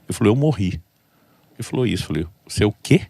Ele falou, eu morri. Ele falou isso. Eu falei, você o quê?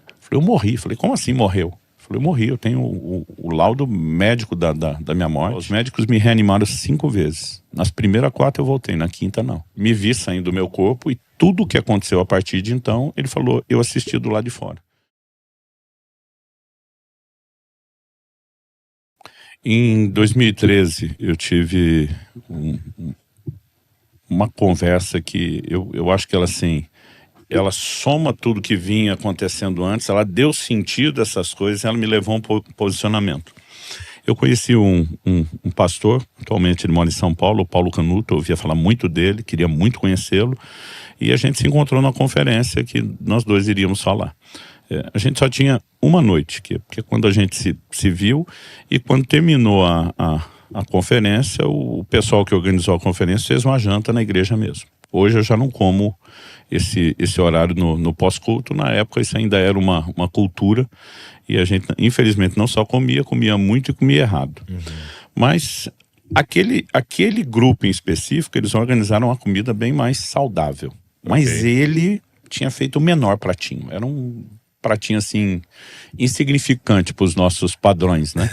Eu falei, eu morri. Eu falei, como assim morreu? Eu falei, eu morri, eu tenho o laudo médico da minha morte. Os médicos me reanimaram 5 vezes. Nas primeiras 4 eu voltei, na quinta não. Me vi saindo do meu corpo e tudo o que aconteceu a partir de então, ele falou, eu assisti do lado de fora. Em 2013, eu tive uma conversa que eu acho que ela, assim, ela soma tudo que vinha acontecendo antes, ela deu sentido a essas coisas, ela me levou a um posicionamento. Eu conheci um pastor, atualmente ele mora em São Paulo, o Paulo Canuto, eu ouvia falar muito dele, queria muito conhecê-lo, e a gente se encontrou numa conferência que nós dois iríamos falar. A gente só tinha uma noite, porque quando a gente se viu, e quando terminou a conferência, o pessoal que organizou a conferência fez uma janta na igreja mesmo. Hoje eu já não como esse horário no pós-culto. Na época isso ainda era uma cultura, e a gente infelizmente não só comia muito e comia errado. Mas aquele grupo em específico, eles organizaram uma comida bem mais saudável. Mas ele tinha feito o menor pratinho, era um pratinho assim, insignificante para os nossos padrões, né?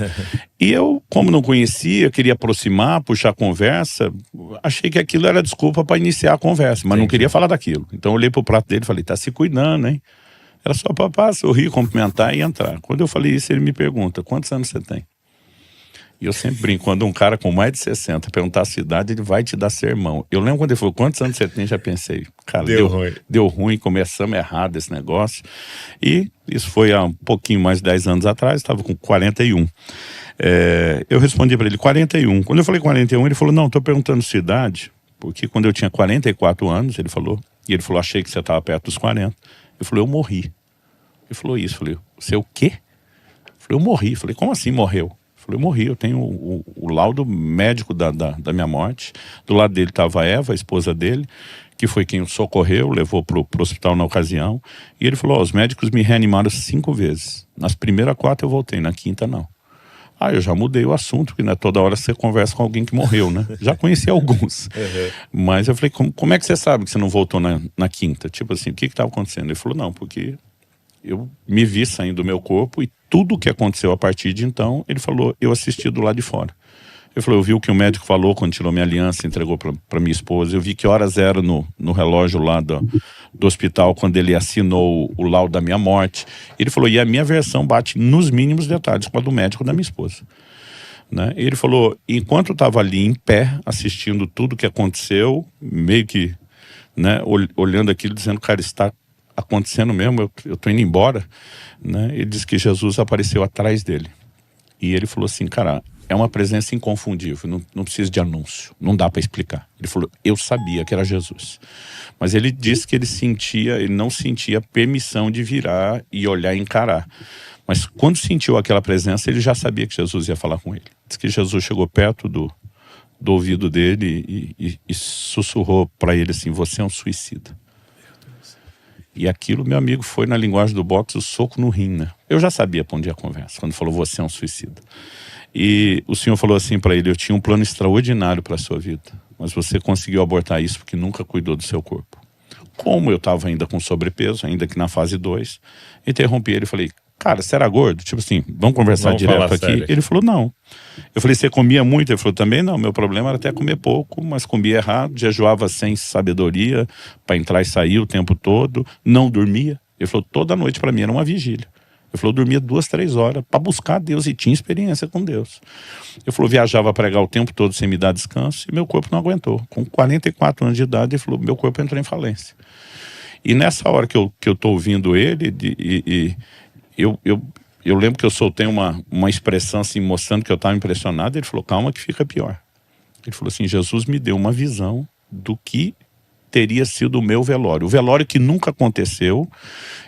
E eu, como não conhecia, queria aproximar, puxar conversa, achei que aquilo era desculpa para iniciar a conversa, mas não queria falar daquilo. Então eu olhei pro prato dele e falei, tá se cuidando, hein? Era só para sorrir, cumprimentar e entrar. Quando eu falei isso, ele me pergunta, quantos anos você tem? E eu sempre brinco, quando um cara com mais de 60 perguntar a sua idade, ele vai te dar sermão. Eu lembro quando ele falou, quantos anos você tem? Já pensei, cara, deu ruim, começamos errado esse negócio. E isso foi há um pouquinho mais de 10 anos atrás, estava com 41. Eu respondi para ele, 41. Quando eu falei 41, ele falou, não, estou perguntando sua idade, porque quando eu tinha 44 anos, ele falou, achei que você estava perto dos 40. Ele falou, eu morri. Ele falou isso, eu falei, você o quê? Eu falei, eu morri. Eu falei, como assim morreu? Eu falei, eu morri, eu tenho o laudo médico da minha morte. Do lado dele estava a Eva, a esposa dele, que foi quem o socorreu, levou pro hospital na ocasião. E ele falou, os médicos me reanimaram 5 vezes. Nas primeiras 4 eu voltei, na quinta não. Eu já mudei o assunto, porque não é toda hora você conversa com alguém que morreu, né? Já conheci alguns. Mas eu falei, como é que você sabe que você não voltou na quinta? Tipo assim, o que estava acontecendo? Ele falou, não, porque eu me vi saindo do meu corpo e tudo o que aconteceu a partir de então, ele falou, eu assisti do lado de fora. Ele falou, eu vi o que o médico falou quando tirou minha aliança, entregou para minha esposa, eu vi que horas era no relógio lá do hospital, quando ele assinou o laudo da minha morte. Ele falou, e a minha versão bate nos mínimos detalhes com a do médico da minha esposa. Né? Ele falou, enquanto eu estava ali em pé, assistindo tudo o que aconteceu, meio que, né, olhando aquilo, dizendo, cara, está acontecendo mesmo, eu tô indo embora, né? Ele disse que Jesus apareceu atrás dele. E ele falou assim, cara, é uma presença inconfundível, não precisa de anúncio, não dá para explicar. Ele falou, eu sabia que era Jesus. Mas ele disse que ele não sentia permissão de virar e olhar e encarar. Mas quando sentiu aquela presença, ele já sabia que Jesus ia falar com ele. Diz que Jesus chegou perto do ouvido dele e sussurrou para ele assim, você é um suicida. E aquilo, meu amigo, foi na linguagem do boxe o soco no rim, né? Eu já sabia para onde ia a conversa, quando falou, você é um suicida. E o Senhor falou assim para ele, eu tinha um plano extraordinário para a sua vida, mas você conseguiu abortar isso porque nunca cuidou do seu corpo. Como eu estava ainda com sobrepeso, ainda que na fase 2, interrompi ele e falei, cara, você era gordo? Tipo assim, vamos conversar direto aqui? Sério. Ele falou, não. Eu falei, você comia muito? Ele falou, também não, meu problema era até comer pouco, mas comia errado, jejuava sem sabedoria, para entrar e sair o tempo todo, não dormia. Ele falou, toda noite para mim era uma vigília. Ele falou, eu dormia 2, 3 horas para buscar Deus e tinha experiência com Deus. Ele falou, viajava a pregar o tempo todo sem me dar descanso e meu corpo não aguentou. Com 44 anos de idade, ele falou, meu corpo entrou em falência. E nessa hora que eu tô ouvindo ele, eu lembro que eu soltei uma expressão assim, mostrando que eu estava impressionado. Ele falou, calma que fica pior. Ele falou assim, Jesus me deu uma visão do que teria sido o meu velório. O velório que nunca aconteceu.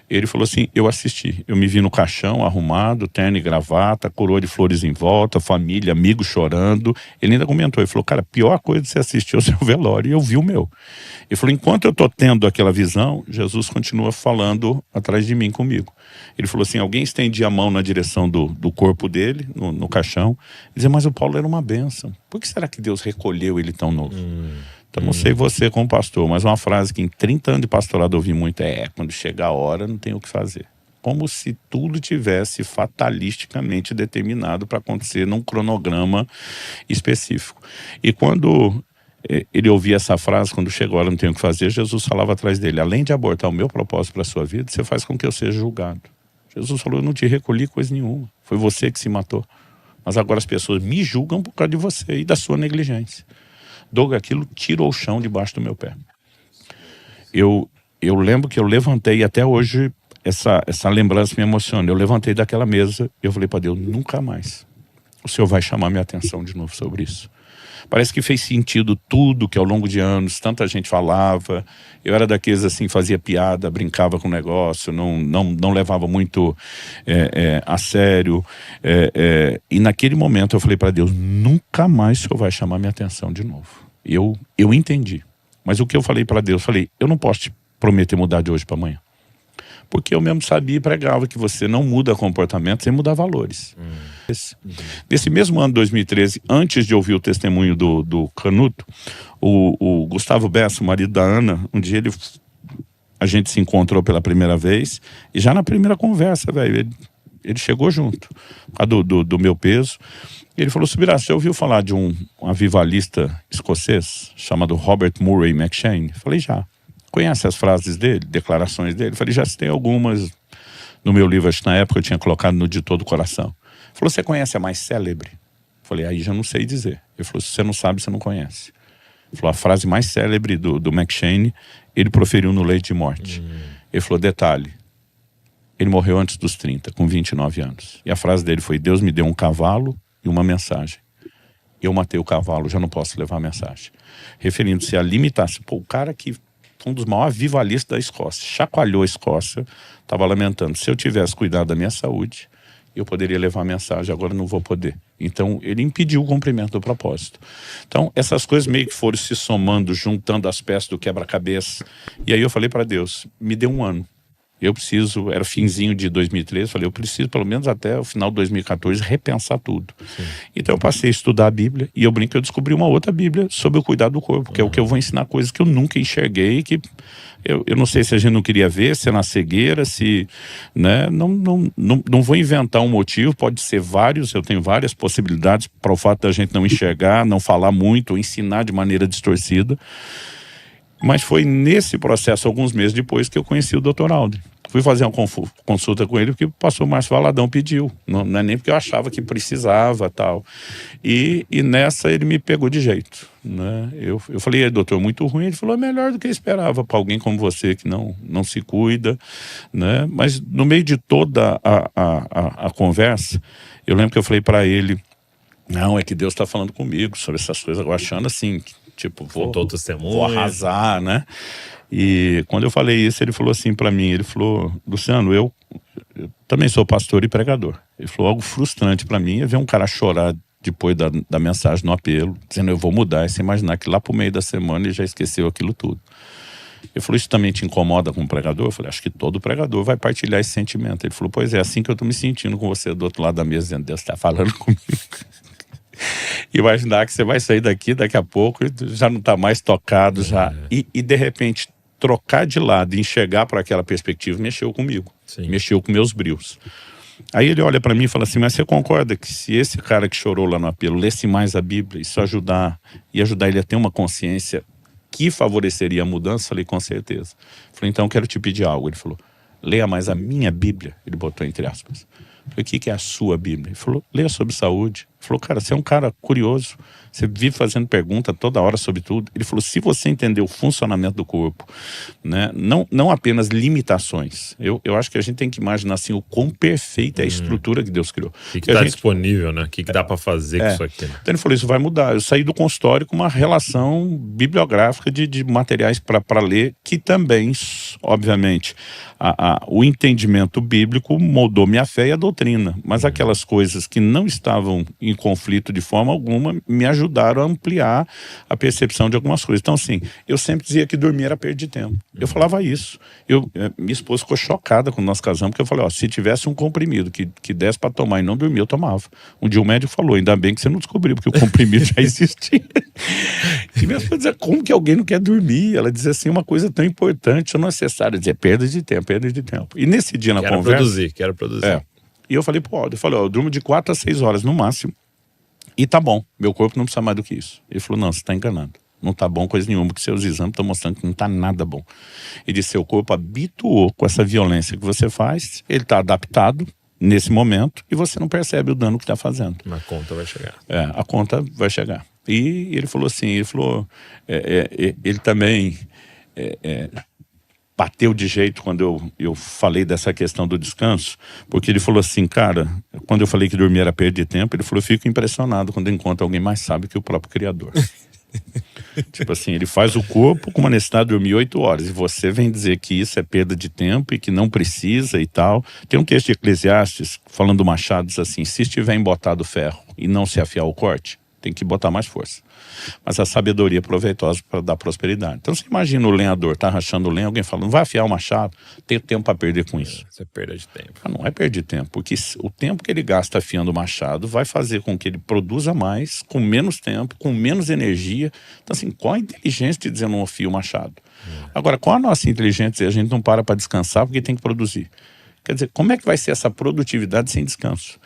Ele falou assim, eu assisti. Eu me vi no caixão, arrumado, terno e gravata, coroa de flores em volta, família, amigos chorando. Ele ainda comentou, ele falou, cara, a pior coisa de você assistir é o seu velório. E eu vi o meu. Ele falou, enquanto eu estou tendo aquela visão, Jesus continua falando atrás de mim, comigo. Ele falou assim, alguém estendia a mão na direção do corpo dele, no caixão. Ele dizia, mas o Paulo era uma bênção. Por que será que Deus recolheu ele tão novo? Então não sei você como pastor, mas uma frase que em 30 anos de pastorado eu ouvi muito é: quando chega a hora não tem o que fazer. Como se tudo tivesse fatalisticamente determinado para acontecer num cronograma específico. E quando ele ouvia essa frase, quando chegou a hora não tem o que fazer, Jesus falava atrás dele: além de abortar o meu propósito para a sua vida, você faz com que eu seja julgado. Jesus falou: eu não te recolhi coisa nenhuma, foi você que se matou. Mas agora as pessoas me julgam por causa de você e da sua negligência. Doug, aquilo tirou o chão debaixo do meu pé. Eu lembro que eu levantei, até hoje essa lembrança me emociona. Eu levantei daquela mesa e eu falei para Deus: nunca mais o Senhor vai chamar minha atenção de novo sobre isso. Parece que fez sentido tudo que ao longo de anos tanta gente falava. Eu era daqueles assim, fazia piada, brincava com o negócio, não levava muito a sério. E naquele momento eu falei para Deus: nunca mais o Senhor vai chamar minha atenção de novo. Eu entendi. Mas o que eu falei para Deus? Falei: eu não posso te prometer mudar de hoje para amanhã. Porque eu mesmo sabia e pregava que você não muda comportamento sem mudar valores. Nesse mesmo ano de 2013, antes de ouvir o testemunho do Canuto, o Gustavo Bessa, o marido da Ana, um dia a gente se encontrou pela primeira vez, e já na primeira conversa, velho, ele chegou junto, do meu peso. Ele falou: Subirá, você ouviu falar de um avivalista escocês chamado Robert Murray McCheyne? Falei: já. Conhece as frases dele, declarações dele? Falei: já citei algumas no meu livro, acho que na época eu tinha colocado no De Todo o Coração. Falou: você conhece a mais célebre? Falei: aí já não sei dizer. Ele falou: se você não sabe, você não conhece. Ele falou: a frase mais célebre do McCheyne, ele proferiu no leito de morte. Ele falou: detalhe, ele morreu antes dos 30, com 29 anos. E a frase dele foi: Deus me deu um cavalo e uma mensagem. Eu matei o cavalo, já não posso levar a mensagem. Referindo-se à limitação. Pô, o cara que foi um dos maiores avivalistas da Escócia, chacoalhou a Escócia, estava lamentando: se eu tivesse cuidado da minha saúde, eu poderia levar a mensagem, agora não vou poder. Então ele impediu o cumprimento do propósito. Então essas coisas meio que foram se somando, juntando as peças do quebra-cabeça. E aí eu falei para Deus: me dê um ano. Eu preciso, era finzinho de 2013, falei: eu preciso pelo menos até o final de 2014 repensar tudo. Sim. Então eu passei a estudar a Bíblia, e eu brinco que eu descobri uma outra Bíblia sobre o cuidado do corpo, que é o que eu vou ensinar, coisas que eu nunca enxerguei, que eu não sei se a gente não queria ver, se é na cegueira, se, né, não vou inventar um motivo, pode ser vários, eu tenho várias possibilidades para o fato da gente não enxergar, não falar muito, ou ensinar de maneira distorcida. Mas foi nesse processo, alguns meses depois, que eu conheci o Dr. Aldrin. Fui fazer uma consulta com ele porque o pastor Márcio Valadão pediu. Não é nem porque eu achava que precisava, tal. E nessa ele me pegou de jeito, né? Eu falei: doutor, muito ruim. Ele falou: é melhor do que eu esperava para alguém como você, que não se cuida, né? Mas no meio de toda a conversa, eu lembro que eu falei para ele: não, é que Deus está falando comigo sobre essas coisas, eu achando assim, tipo, vou arrasar, né? E quando eu falei isso, ele falou assim para mim, ele falou: Luciano, eu também sou pastor e pregador. Ele falou: algo frustrante para mim é ver um cara chorar depois da mensagem no apelo, dizendo eu vou mudar, e você imaginar que lá pro meio da semana ele já esqueceu aquilo tudo. Ele falou: isso também te incomoda como pregador? Eu falei: acho que todo pregador vai partilhar esse sentimento. Ele falou: pois é, assim que eu tô me sentindo com você do outro lado da mesa, dizendo Deus está falando comigo. Imaginar que você vai sair daqui daqui a pouco e já não está mais tocado já. E de repente trocar de lado e enxergar para aquela perspectiva mexeu comigo. Sim. Mexeu com meus brios. Aí ele olha para mim e fala assim: mas você concorda que se esse cara que chorou lá no apelo lesse mais a Bíblia, isso ajudar ele a ter uma consciência que favoreceria a mudança? Falei: com certeza. Falei: então eu quero te pedir algo. Ele falou: leia mais a minha Bíblia. Ele botou entre aspas. Falei: o que é a sua Bíblia? Ele falou: leia sobre saúde. Ele falou: cara, você é um cara curioso, você vive fazendo pergunta toda hora sobre tudo. Ele falou: se você entender o funcionamento do corpo, né, não apenas limitações, eu acho que a gente tem que imaginar assim, o quão perfeita é a estrutura que Deus criou. O que está disponível, né? O que dá para fazer com isso aqui, né? Então ele falou: isso vai mudar. Eu saí do consultório com uma relação bibliográfica de materiais para ler, que também, obviamente, o entendimento bíblico moldou minha fé e a doutrina doutrina, mas aquelas coisas que não estavam em conflito de forma alguma me ajudaram a ampliar a percepção de algumas coisas. Então, assim, eu sempre dizia que dormir era perda de tempo. Eu falava isso. Minha esposa ficou chocada quando nós casamos, porque eu falei, ó, se tivesse um comprimido que desse para tomar e não dormir, eu tomava. Um dia o médico falou, ainda bem que você não descobriu, porque o comprimido já existia. E minha esposa dizia, como que alguém não quer dormir? Ela dizia assim, uma coisa tão importante ou necessária. Eu dizia, perda de tempo, perda de tempo. E nesse dia na conversa... Quero produzir. E eu falei, pô, eu durmo de 4 a 6 horas no máximo. E tá bom, meu corpo não precisa mais do que isso. Ele falou, não, você tá enganado. Não tá bom coisa nenhuma, porque seus exames estão mostrando que não tá nada bom. Ele disse, seu corpo habituou com essa violência que você faz, ele tá adaptado nesse momento e você não percebe o dano que tá fazendo. A conta vai chegar. A conta vai chegar. E ele falou assim, ele também bateu de jeito quando eu falei dessa questão do descanso, porque ele falou assim, cara, quando eu falei que dormir era perda de tempo, ele falou, eu fico impressionado quando eu encontro alguém mais sábio que o próprio Criador. Tipo assim, ele faz o corpo com uma necessidade de dormir 8 horas, e você vem dizer que isso é perda de tempo e que não precisa e tal. Tem um texto de Eclesiastes falando do machado, diz assim, se estiver embotado ferro e não se afiar o corte, tem que botar mais força. Mas a sabedoria é proveitosa para dar prosperidade. Então você imagina o lenhador, tá rachando lenha, alguém falando, vai afiar o machado, tem tempo para perder com isso. Isso é perda de tempo. Não é perder tempo, porque o tempo que ele gasta afiando o machado vai fazer com que ele produza mais, com menos tempo, com menos energia. Então assim, qual a inteligência de dizer não afia o machado? Agora, qual a nossa inteligência de dizer a gente não para descansar porque tem que produzir? Quer dizer, como é que vai ser essa produtividade sem descanso?